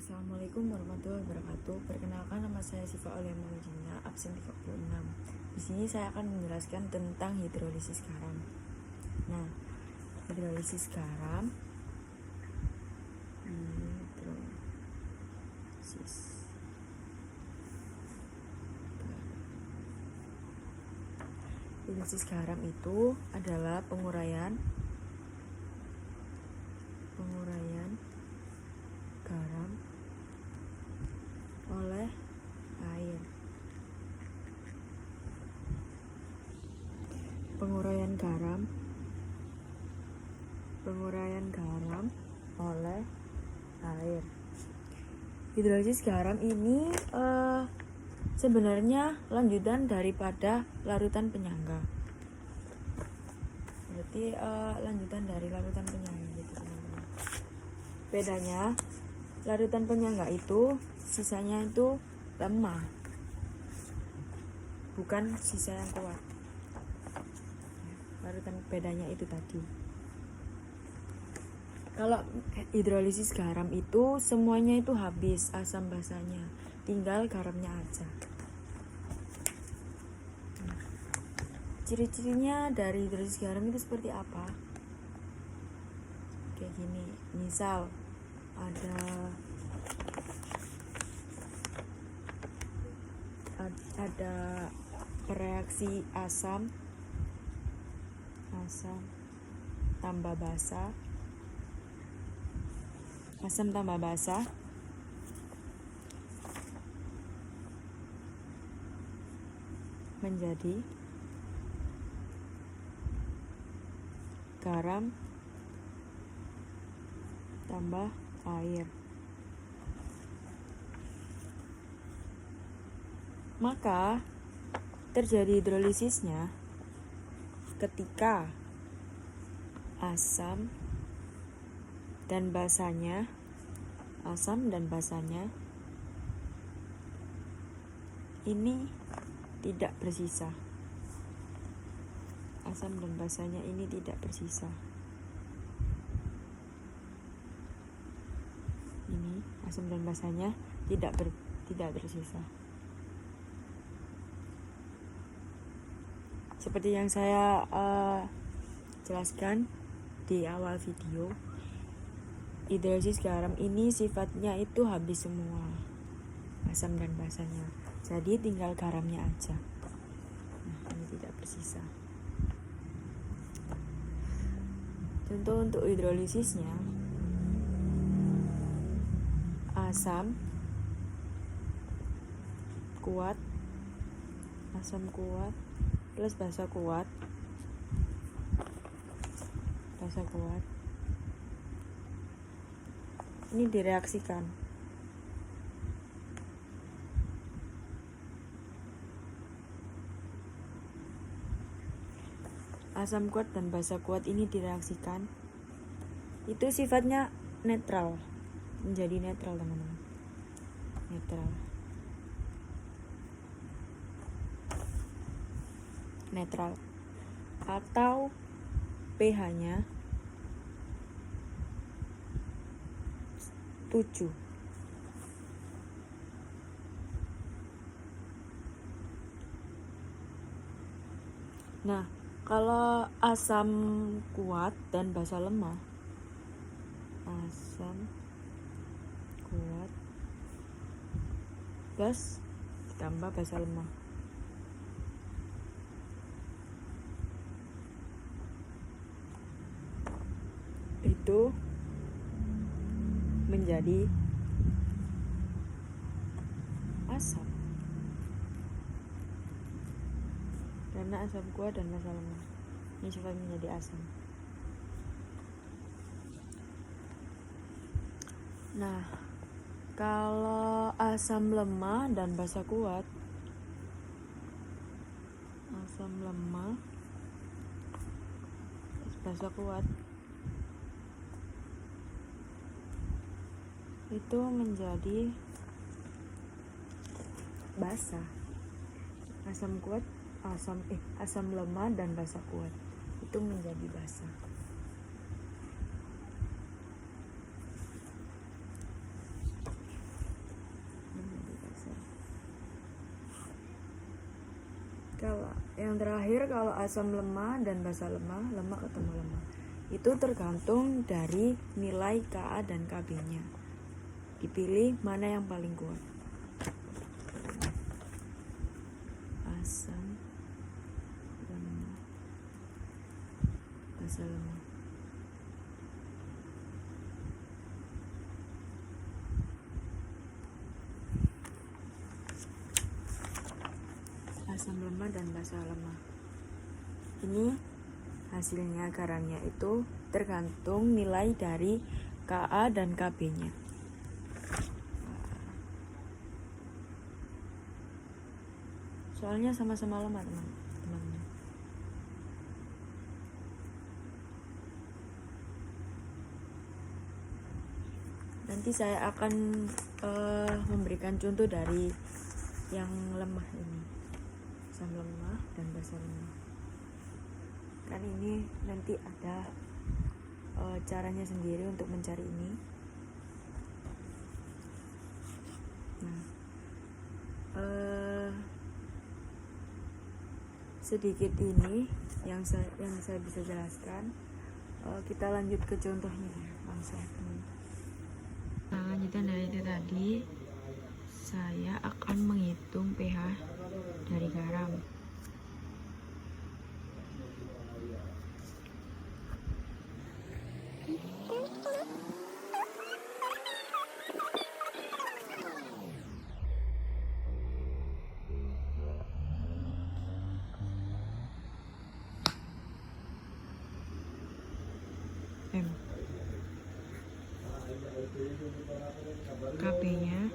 Assalamualaikum warahmatullahi wabarakatuh. Perkenalkan, nama saya Siva Aulia Maujina, absen 36. Di sini saya akan menjelaskan tentang hidrolisis garam. Nah, hidrolisis garam Hidrolisis garam itu adalah penguraian garam oleh air. Penguraian garam oleh air. Hidrolisis garam ini sebenarnya lanjutan daripada larutan penyangga. Berarti lanjutan dari larutan penyangga gitu teman-teman. Bedanya, larutan penyangga itu sisanya itu lemah, bukan sisa yang kuat. Larutan bedanya itu tadi. Kalau hidrolisis garam itu semuanya itu habis asam basanya, tinggal garamnya aja. Ciri-cirinya dari hidrolisis garam itu seperti apa? Kayak gini, misal ada reaksi asam tambah basa, menjadi garam tambah air. Maka terjadi hidrolisisnya ketika asam dan basanya ini tidak bersisa. Asam dan basanya ini tidak bersisa. Ini asam dan basanya tidak bersisa. Seperti yang saya jelaskan di awal video, hidrolisis garam ini sifatnya itu habis semua asam dan basanya, jadi tinggal garamnya aja. Nah, ini tidak bersisa. Contoh untuk hidrolisisnya, asam kuat plus basa kuat ini direaksikan. Asam kuat dan basa kuat ini direaksikan. Itu sifatnya netral, menjadi netral teman-teman. Netral atau pH-nya 7. Nah, kalau asam kuat dan basa lemah, asam kuat plus ditambah basa lemah, itu menjadi asam karena asam kuat dan basa lemah ini sifat menjadi asam. Nah, kalau asam lemah dan basa kuat, itu menjadi basa. Asam lemah dan basa kuat itu menjadi basa. Kalau yang terakhir, kalau asam lemah dan basa lemah, lemah ketemu lemah, itu tergantung dari nilai Ka dan Kb-nya. Dipilih mana yang paling kuat. Asam lemah, basa lemah. Asam lemah dan basa lemah. Ini hasilnya garamnya itu tergantung nilai dari Ka dan Kb-nya. Soalnya sama-sama lemah, teman-teman. Nanti saya akan memberikan contoh dari yang lemah ini, asam lemah dan basa lemah. Kan ini nanti ada caranya sendiri untuk mencari ini. Nah, sedikit ini yang saya bisa jelaskan. Kita lanjut ke contohnya langsung. Nah, lanjutan dari itu tadi, saya akan menghitung pH dari garam. Kb-nya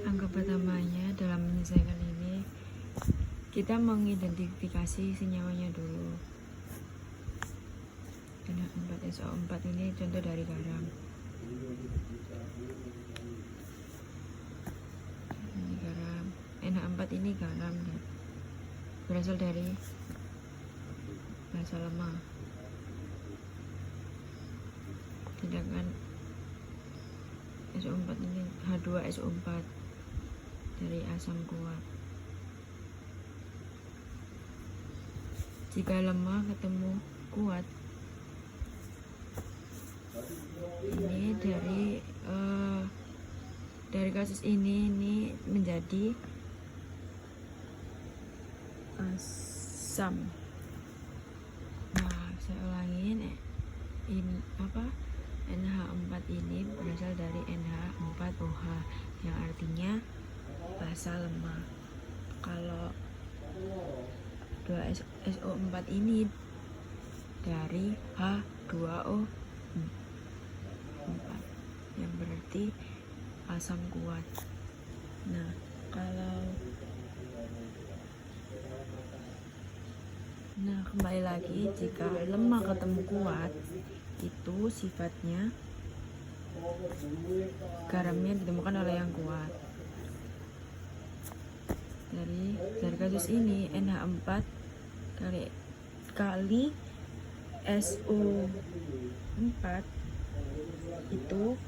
angka pertamanya dalam menyelesaikan ini, kita mengidentifikasi senyawanya dulu. NH4SO4 ini contoh dari garam. Ini garam. NH4 ini garam dan berasal dari basa lemah. Sedangkan SO4 ini H2SO4 dari asam kuat. Jika lemah ketemu kuat, ini dari kasus ini menjadi asam. Nah, saya ulangin, NH4 ini berasal dari NH4OH yang artinya basa lemah. Kalau 2SO4 ini dari H2O4 yang berarti asam kuat. Nah, kembali lagi, jika lemah ketemu kuat, itu sifatnya garamnya ditemukan oleh yang kuat. Dari kasus ini NH4 kali SO4 itu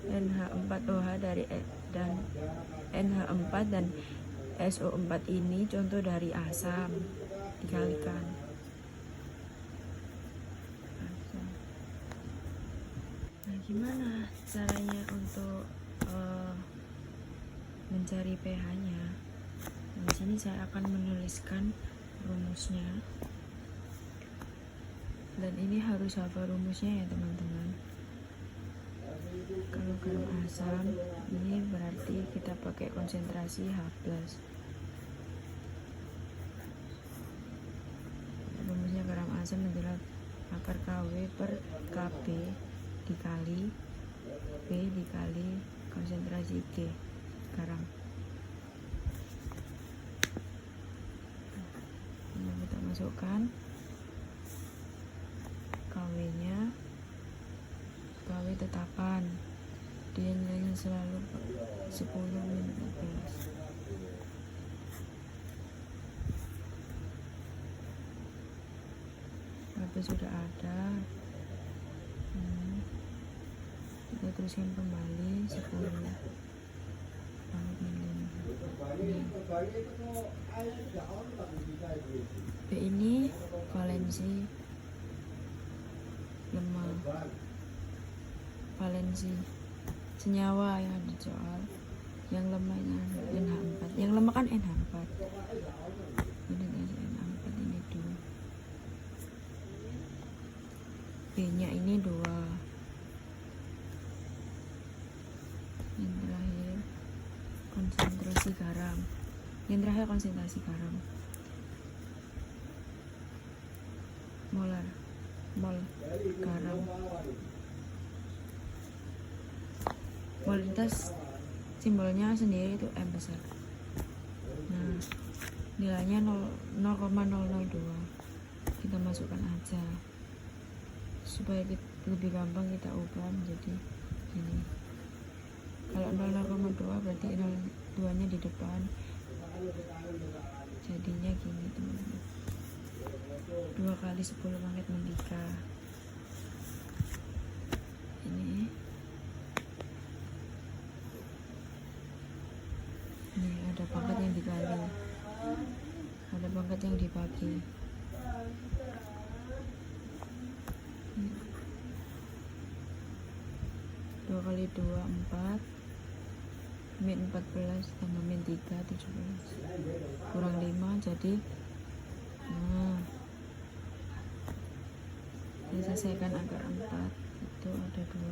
NH4OH dan NH4 dan SO4 ini contoh dari asam dikalikan asam. Nah, gimana caranya untuk mencari pH-nya? Nah, di sini saya akan menuliskan rumusnya. Dan ini harus hafal rumusnya ya, teman-teman. Kalau garam asam ini berarti kita pakai konsentrasi H+. Rumusnya garam asam adalah akar KW per Kb dikali B dikali konsentrasi G garam. Nah, kita masukkan KW tetapan selalu 10 min 14. Habis sudah ada, kita teruskan kembali 10 pangkat min 5. B ini valensi lemah, valensi senyawa yang ada soal, yang lemahnya NH4, yang lemah kan NH4, ini NH4 ini 2, B nya ini 2. Yang terakhir konsentrasi garam, molar, mol garam, molitas simbolnya sendiri itu M besar. Nah, nilainya 0,002. Kita masukkan aja supaya lebih gampang kita ubah menjadi gini. Kalau 0,2 berarti 0,2 nya di depan, jadinya gini teman-teman, 2 kali 10 pangkat min 3. Ini ada pangkat yang dikali, ada pangkat yang dibagi. Dua kali 2 4, min 14 tambah min 3 17, kurang 5 jadi diselesaikan akar 4 itu ada 22.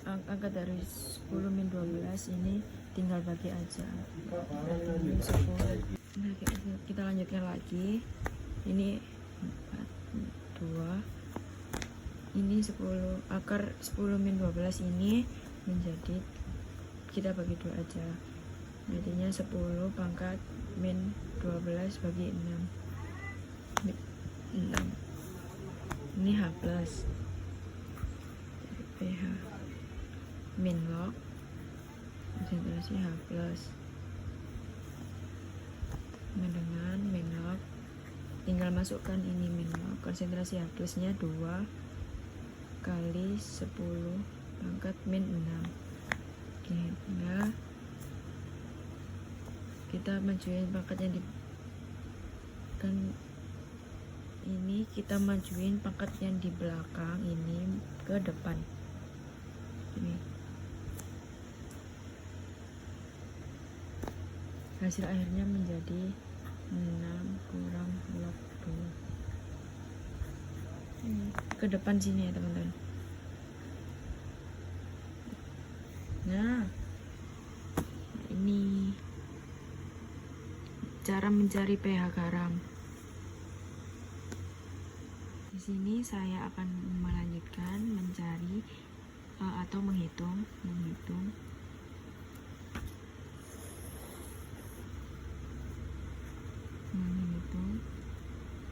Angka dari 10 min 12 ini tinggal bagi aja. Ini 10. Nah, kita lanjutkan lagi. Ini 4, 2. Ini 10, akar 10 min 12 ini menjadi, kita bagi 2 aja. Jadinya 10 pangkat min 12 bagi 6. 6. Ini H plus pH min log konsentrasi H plus dengan min log, tinggal masukkan ini min log, konsentrasi H plusnya 2 kali 10 pangkat min 6. Oke, tinggal kita majuin pangkat yang di kan ini, kita majuin pangkat yang di belakang ini ke depan ini. Hasil akhirnya menjadi 6 kurang log 2. Ke depan sini ya teman-teman. Nah, ini cara mencari pH garam. Di sini saya akan melanjutkan mencari atau menghitung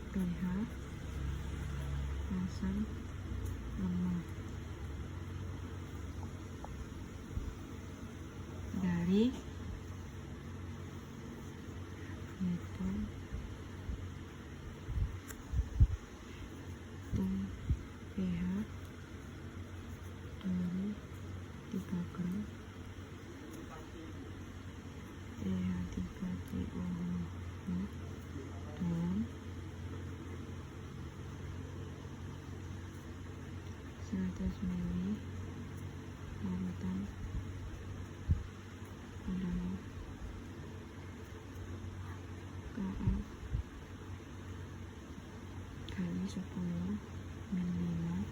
pH asam lemah dari pH dari 3 gram pH 3 TOH dan 100 ml larutan adalah KF kali 10 min 5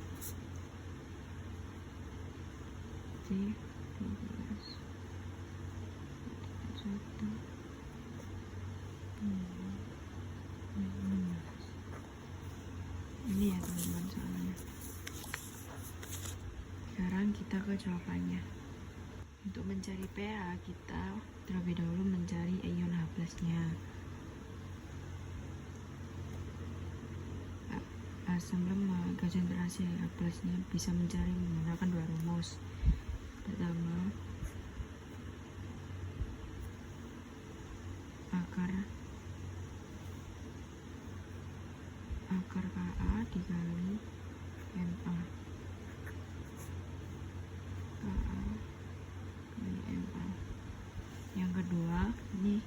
C 12 1 ini ya teman-teman soalnya. Sekarang kita ke jawabannya. Untuk mencari pH, kita terlebih dahulu mencari ion H+-nya. Asam lemak konsentrasi H+-nya bisa mencari menggunakan dua rumus. Pertama, akar Ka dikali Ma. Ka kali Ma. Yang kedua, ini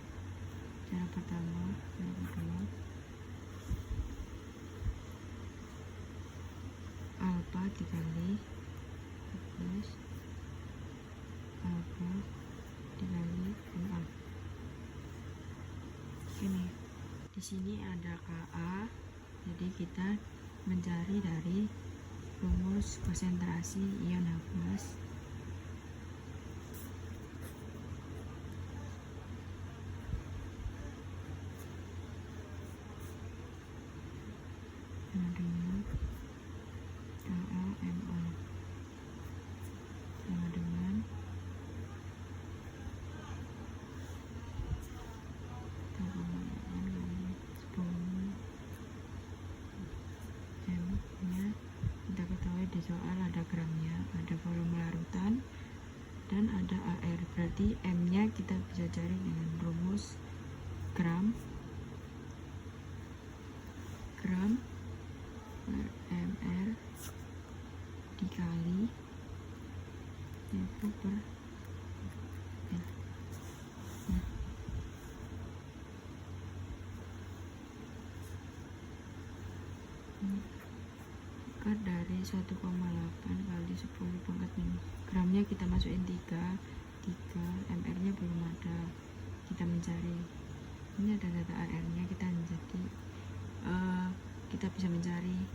cara pertama. Yang kedua, alfa dikali plus alfa dikali Ma. Ini di sini ada Ka, jadi kita mencari dari rumus konsentrasi ion H+. Dengan KaMa sama dengan M-nya kita ketahui di soal ada gramnya, ada volume larutan, dan ada AR. Berarti M-nya kita bisa cari dengan rumus gram mR dikali itu per L. Akar dari 1,8 kali 10 pangkat minus. Gramnya kita masukin 3 mR nya belum ada, kita mencari. Ini ada data AR nya, kita bisa mencari.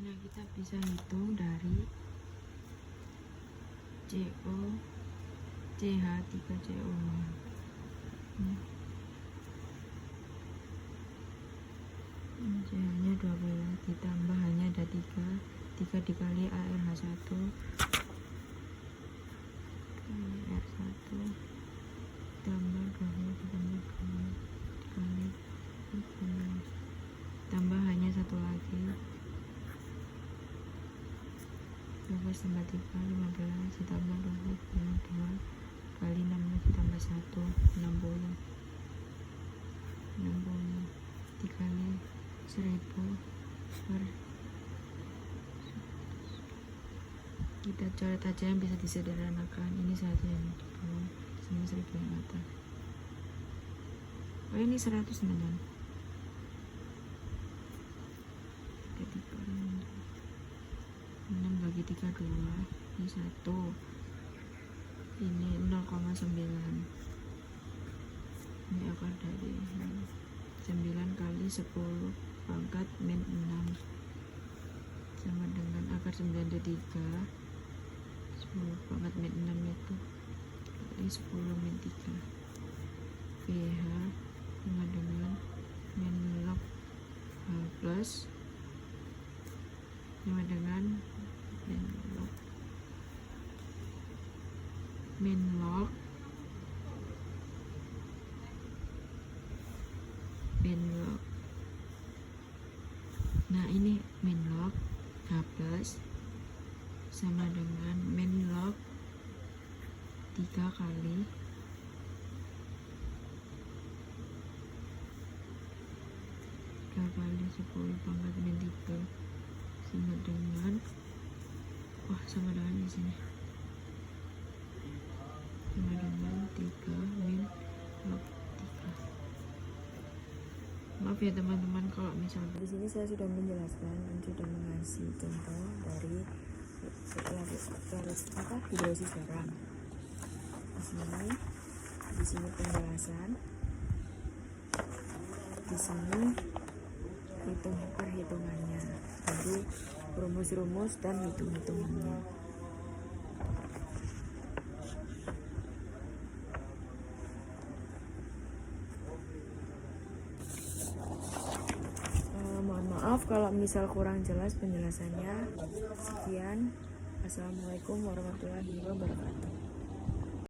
Nah, kita bisa hitung dari CH3CO. CH-nya 12 ditambah hanya ada 3 dikali ARH1 R1 tambah 12 ditambah 2 dikali tambah hanya satu lagi 12 tambah 3 15 ditambah 12 kali 16 ditambah 1 60 dikali 1000 per, kita coret aja yang bisa disederhanakan. Ini saja yang di bawah sama 1000 yang atas. Oh, ini 100 teman. 6 bagi 3 2, ini 1, ini 0,9. Ini akar dari 9 kali 10 pangkat min 6 sama dengan akar 9 dari 3. 10 pangkat min 6 itu kali 10 min 3. pH sama dengan min log H plus sama dengan min log nah ini min log H plus sama dengan min log 3 kali 10 pangkat min 3 sama dengan sama dengan di sini sama dengan 3 min log 3. Maaf ya teman-teman kalau misalnya di sini saya sudah menjelaskan dan sudah mengasih contoh dari hidrolisis garam. Di sini penjelasan, di sini perhitungannya, jadi rumus-rumus dan hitung-hitungannya. Mohon maaf kalau misal kurang jelas penjelasannya. Sekian. Assalamualaikum warahmatullahi wabarakatuh.